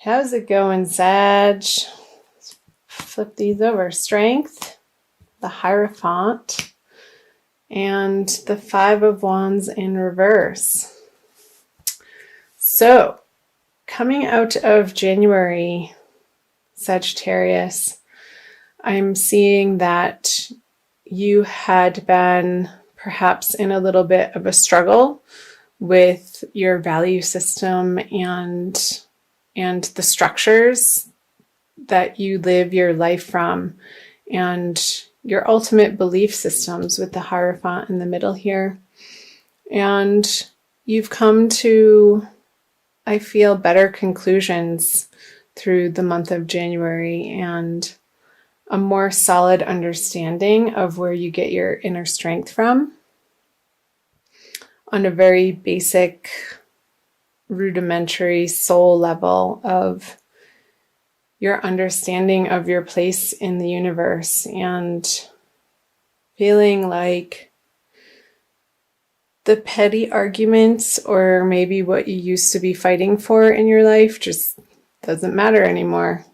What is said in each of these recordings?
How's it going, Sag? Flip these over. Strength, the Hierophant, and the Five of Wands in reverse. So, coming out of January, Sagittarius, I'm seeing that you had been perhaps in a little bit of a struggle with your value system and the structures that you live your life from, and your ultimate belief systems with the Hierophant in the middle here. And you've come to, I feel, better conclusions through the month of January and a more solid understanding of where you get your inner strength from on a very basic, rudimentary soul level of your understanding of your place in the universe, and feeling like the petty arguments or maybe what you used to be fighting for in your life just doesn't matter anymore.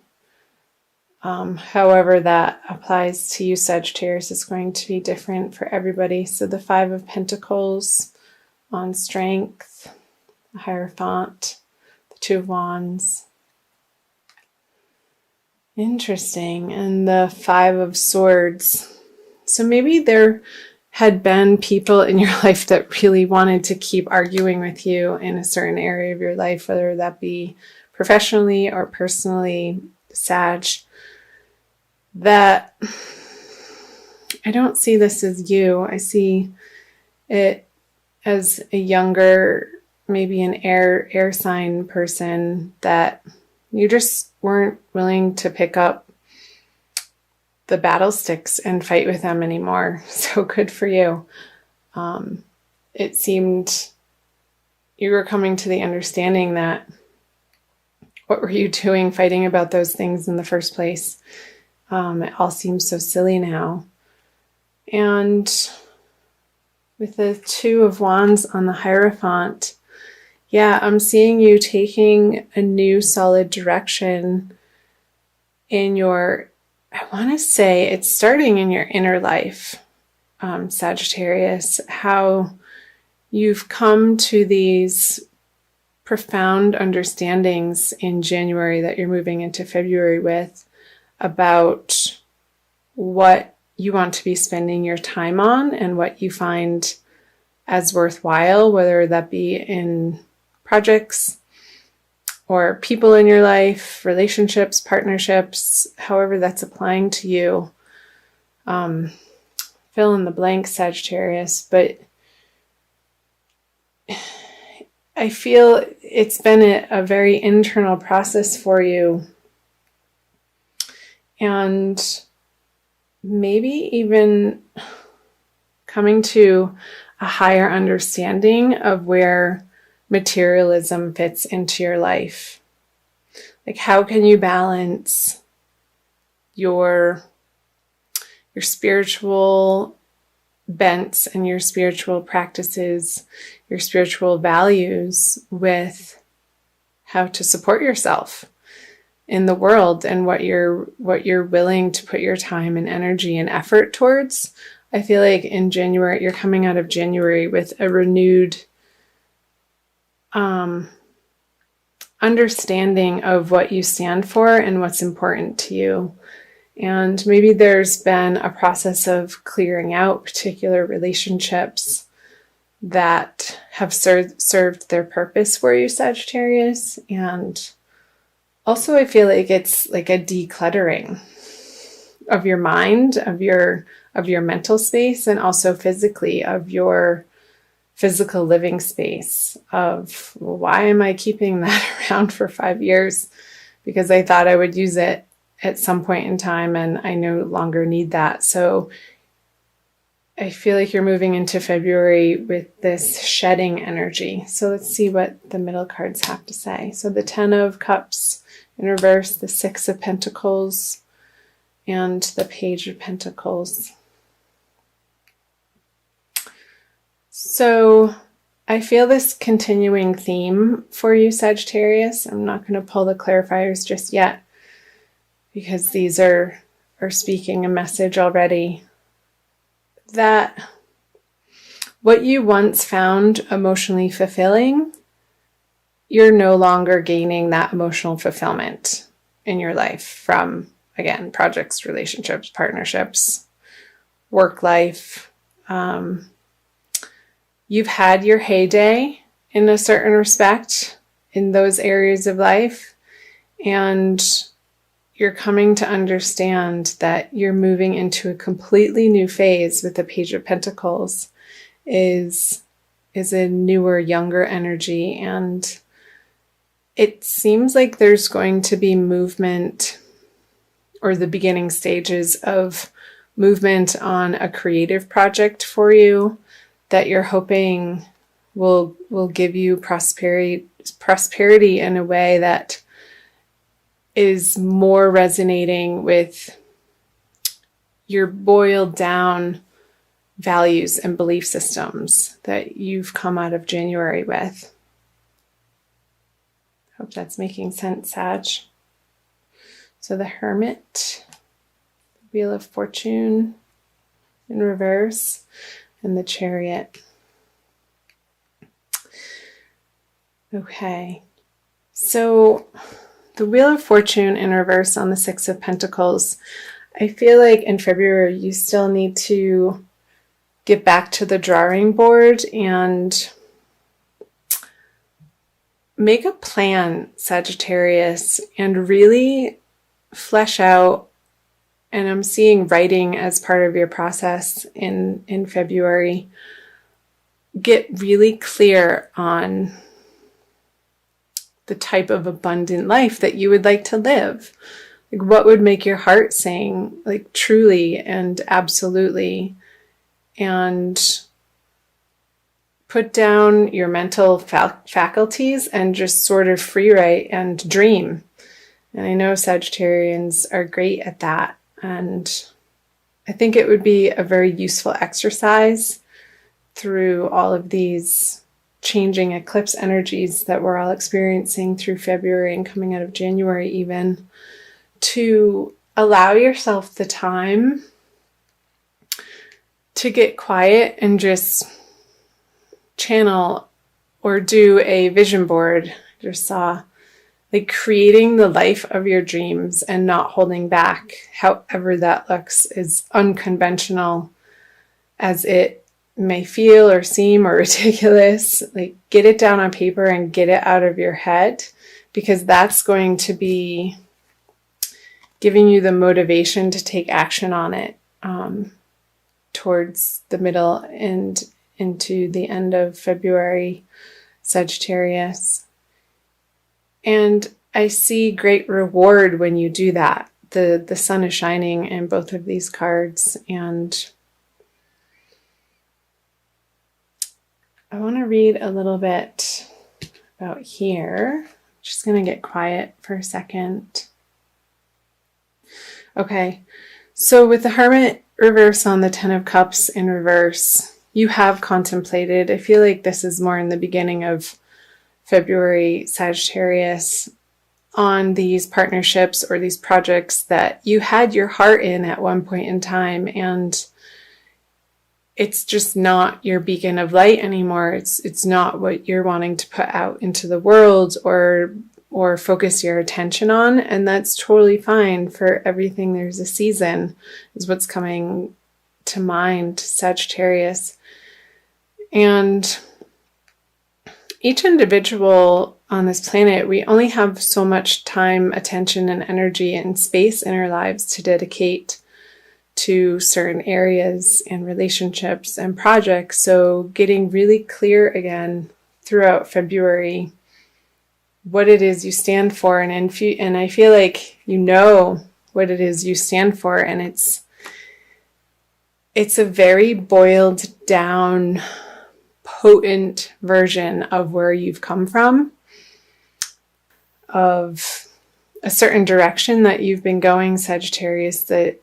However that applies to you, Sagittarius, is going to be different for everybody. So the Five of Pentacles on strength, the Hierophant, the Two of Wands. Interesting. And the Five of Swords. So maybe there had been people in your life that really wanted to keep arguing with you in a certain area of your life, whether that be professionally or personally, Sag, that I don't see this as you. I see it as a younger, maybe an air sign person that you just weren't willing to pick up the battle sticks and fight with them anymore. So good for you. It seemed you were coming to the understanding that what were you doing fighting about those things in the first place? It all seems so silly now. And with the Two of Wands on the Hierophant, yeah, I'm seeing you taking a new solid direction in your, I want to say it's starting in your inner life, Sagittarius, how you've come to these profound understandings in January that you're moving into February with about what you want to be spending your time on and what you find as worthwhile, whether that be in projects or people in your life, relationships, partnerships, however that's applying to you. Fill in the blank, Sagittarius, but I feel it's been a very internal process for you. And maybe even coming to a higher understanding of where materialism fits into your life. Like, how can you balance your spiritual bents and your spiritual practices, your spiritual values, with how to support yourself in the world and what you're willing to put your time and energy and effort towards. I feel like in January, you're coming out of January with a renewed understanding of what you stand for and what's important to you. And maybe there's been a process of clearing out particular relationships that have served their purpose for you, Sagittarius. And also, I feel like it's like a decluttering of your mind, of your mental space, and also physically of your physical living space of, well, why am I keeping that around for 5 years? Because I thought I would use it at some point in time and I no longer need that. So I feel like you're moving into February with this shedding energy. So let's see what the middle cards have to say. So the Ten of Cups in reverse, the Six of Pentacles, and the Page of Pentacles. So I feel this continuing theme for you, Sagittarius. I'm not going to pull the clarifiers just yet because these are speaking a message already. That what you once found emotionally fulfilling, you're no longer gaining that emotional fulfillment in your life from, again, projects, relationships, partnerships, work life. You've had your heyday in a certain respect in those areas of life, and you're coming to understand that you're moving into a completely new phase with the Page of Pentacles is a newer, younger energy. And it seems like there's going to be movement, or the beginning stages of movement on a creative project for you that you're hoping will give you prosperity in a way that is more resonating with your boiled down values and belief systems that you've come out of January with. Hope that's making sense, Sag. So the Hermit, Wheel of Fortune in reverse, and the Chariot. Okay, so the Wheel of Fortune in reverse on the Six of Pentacles, I feel like in February you still need to get back to the drawing board and make a plan, Sagittarius, and really flesh out. And I'm seeing writing as part of your process in February. Get really clear on the type of abundant life that you would like to live. Like, what would make your heart sing, like, truly and absolutely. And put down your mental faculties and just sort of free write and dream. And I know Sagittarians are great at that. And I think it would be a very useful exercise through all of these changing eclipse energies that we're all experiencing through February and coming out of January even, to allow yourself the time to get quiet and just channel or do a vision board. I just saw, like, creating the life of your dreams and not holding back, however that looks, as unconventional as it may feel or seem or ridiculous. Like, get it down on paper and get it out of your head, because that's going to be giving you the motivation to take action on it towards the middle and into the end of February, Sagittarius. And I see great reward when you do that. The sun is shining in both of these cards, and I want to read a little bit about here. I'm just going to get quiet for a second. Okay, so with the Hermit reverse on the Ten of Cups in reverse, you have contemplated, I feel like this is more in the beginning of February, Sagittarius, on these partnerships or these projects that you had your heart in at one point in time, and it's just not your beacon of light anymore. It's not what you're wanting to put out into the world or focus your attention on, and that's totally fine. For everything there's a season is what's coming to mind, Sagittarius. And each individual on this planet, we only have so much time, attention, and energy and space in our lives to dedicate to certain areas and relationships and projects. So getting really clear again throughout February what it is you stand for, and I feel like you know what it is you stand for, and it's a very boiled down, potent version of where you've come from, of a certain direction that you've been going, Sagittarius, that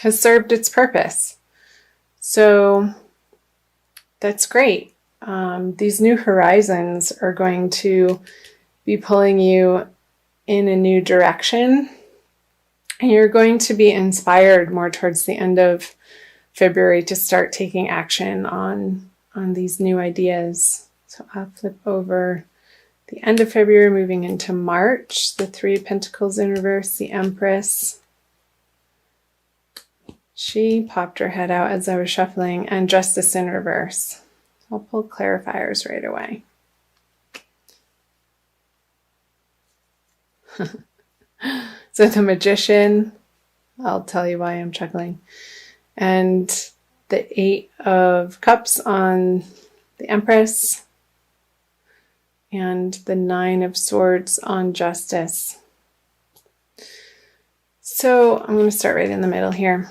has served its purpose. So that's great. these new horizons are going to be pulling you in a new direction. And you're going to be inspired more towards the end of February to start taking action on these new ideas. So I'll flip over the end of February, moving into March, the Three of Pentacles in reverse, the Empress. She popped her head out as I was shuffling, and Justice in reverse. I'll pull clarifiers right away. So the Magician, I'll tell you why I'm chuckling. And the Eight of Cups on the Empress. And the Nine of Swords on Justice. So I'm going to start right in the middle here.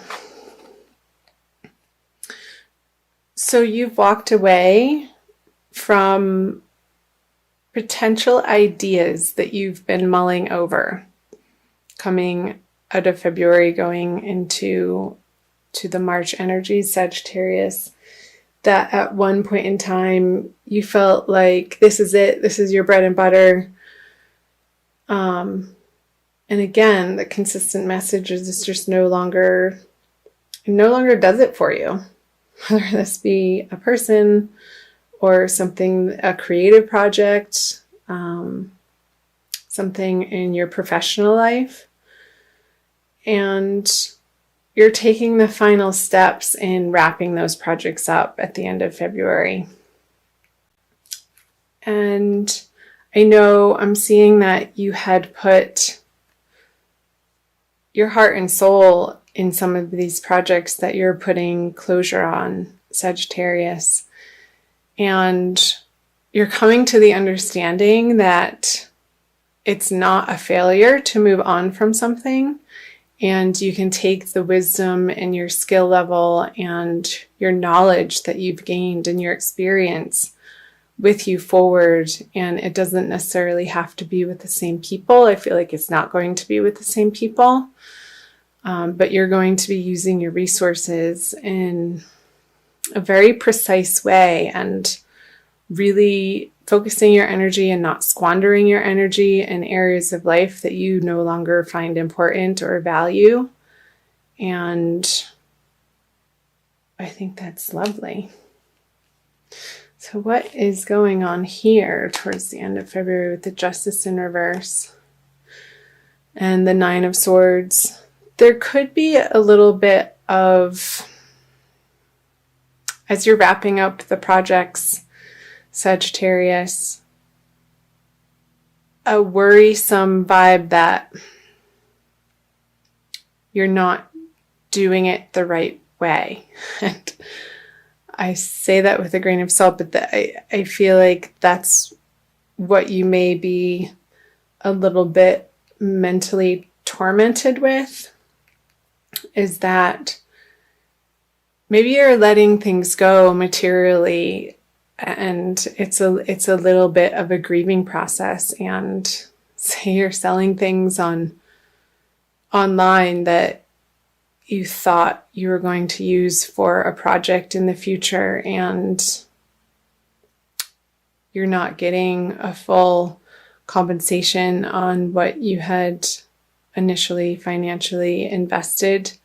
So you've walked away from potential ideas that you've been mulling over, coming out of February, going into the March energy, Sagittarius, that at one point in time you felt like this is it, this is your bread and butter. And again, the consistent message is it's just no longer does it for you. Whether this be a person or something, a creative project, something in your professional life. And you're taking the final steps in wrapping those projects up at the end of February. And I know I'm seeing that you had put your heart and soul in some of these projects that you're putting closure on, Sagittarius. And you're coming to the understanding that it's not a failure to move on from something. And you can take the wisdom and your skill level and your knowledge that you've gained and your experience with you forward. And it doesn't necessarily have to be with the same people. I feel like it's not going to be with the same people. But you're going to be using your resources in a very precise way and really focusing your energy and not squandering your energy in areas of life that you no longer find important or value. And I think that's lovely. So what is going on here towards the end of February with the Justice in reverse and the Nine of Swords? There could be a little bit of, as you're wrapping up the projects, Sagittarius, a worrisome vibe that you're not doing it the right way. And I say that with a grain of salt, but I feel like that's what you may be a little bit mentally tormented with, is that maybe you're letting things go materially, and it's a little bit of a grieving process. And say you're selling things online that you thought you were going to use for a project in the future, and you're not getting a full compensation on what you had initially financially invested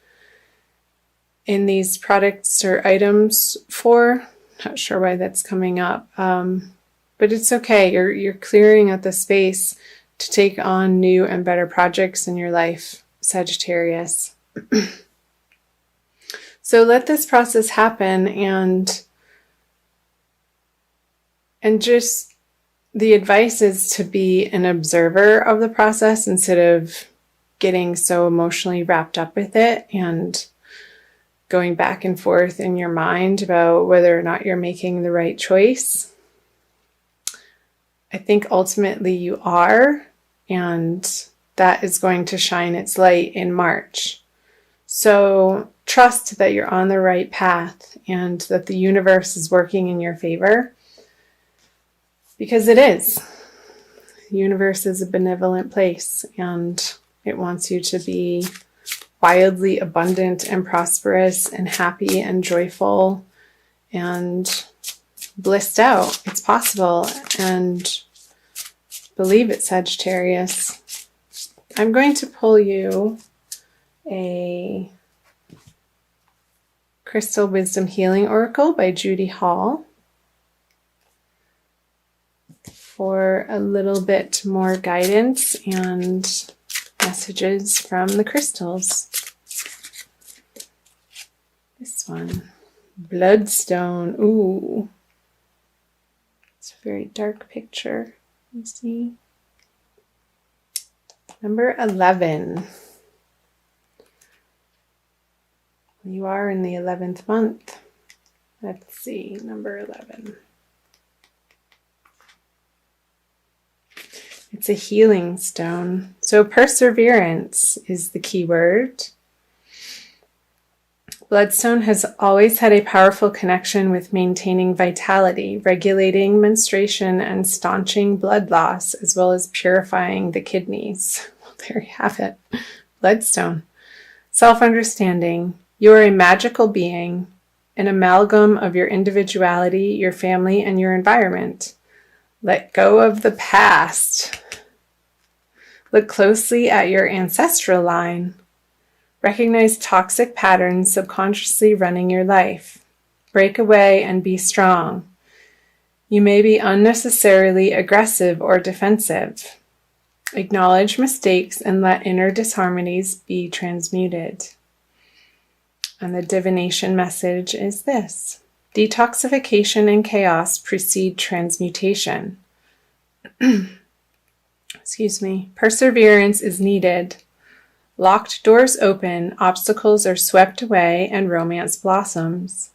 in these products or items for. Not sure why that's coming up, but it's okay. You're clearing out the space to take on new and better projects in your life, Sagittarius. So let this process happen, and just the advice is to be an observer of the process instead of getting so emotionally wrapped up with it and going back and forth in your mind about whether or not you're making the right choice. I think ultimately you are, and that is going to shine its light in March. So trust that you're on the right path and that the universe is working in your favor, because it is. The universe is a benevolent place, and it wants you to be wildly abundant and prosperous and happy and joyful and blissed out. It's possible. And believe it, Sagittarius. I'm going to pull you a Crystal Wisdom Healing Oracle by Judy Hall for a little bit more guidance and messages from the crystals. This one, Bloodstone. Ooh, it's a very dark picture. You see, number 11. You are in the 11th month. Let's see, number 11. It's a healing stone. So perseverance is the key word. Bloodstone has always had a powerful connection with maintaining vitality, regulating menstruation, and staunching blood loss, as well as purifying the kidneys. Well, there you have it. Bloodstone. Self-understanding. You are a magical being, an amalgam of your individuality, your family, and your environment. Let go of the past. Look closely at your ancestral line. Recognize toxic patterns subconsciously running your life. Break away and be strong. You may be unnecessarily aggressive or defensive. Acknowledge mistakes and let inner disharmonies be transmuted. And the divination message is this: detoxification and chaos precede transmutation. Excuse me. Perseverance is needed. Locked doors open, obstacles are swept away, and romance blossoms.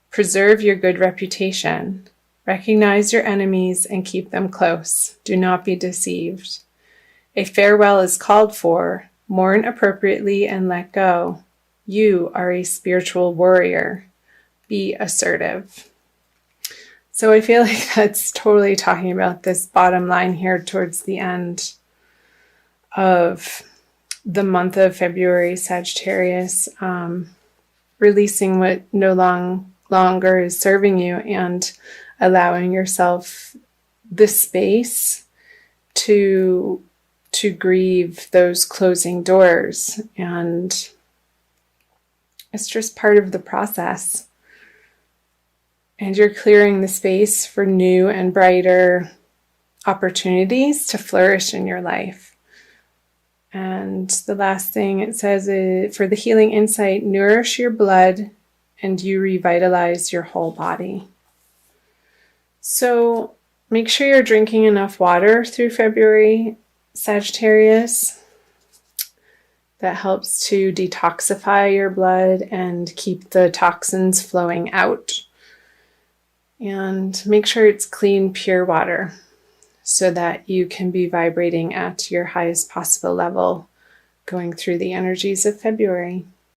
Preserve your good reputation. Recognize your enemies and keep them close. Do not be deceived. A farewell is called for. Mourn appropriately and let go. You are a spiritual warrior. Be assertive. So I feel like that's totally talking about this bottom line here towards the end of the month of February, Sagittarius, releasing what no longer is serving you and allowing yourself the space to grieve those closing doors. And it's just part of the process. And you're clearing the space for new and brighter opportunities to flourish in your life. And the last thing it says is, for the healing insight, nourish your blood and you revitalize your whole body. So make sure you're drinking enough water through February, Sagittarius. That helps to detoxify your blood and keep the toxins flowing out. And make sure it's clean, pure water so that you can be vibrating at your highest possible level going through the energies of February.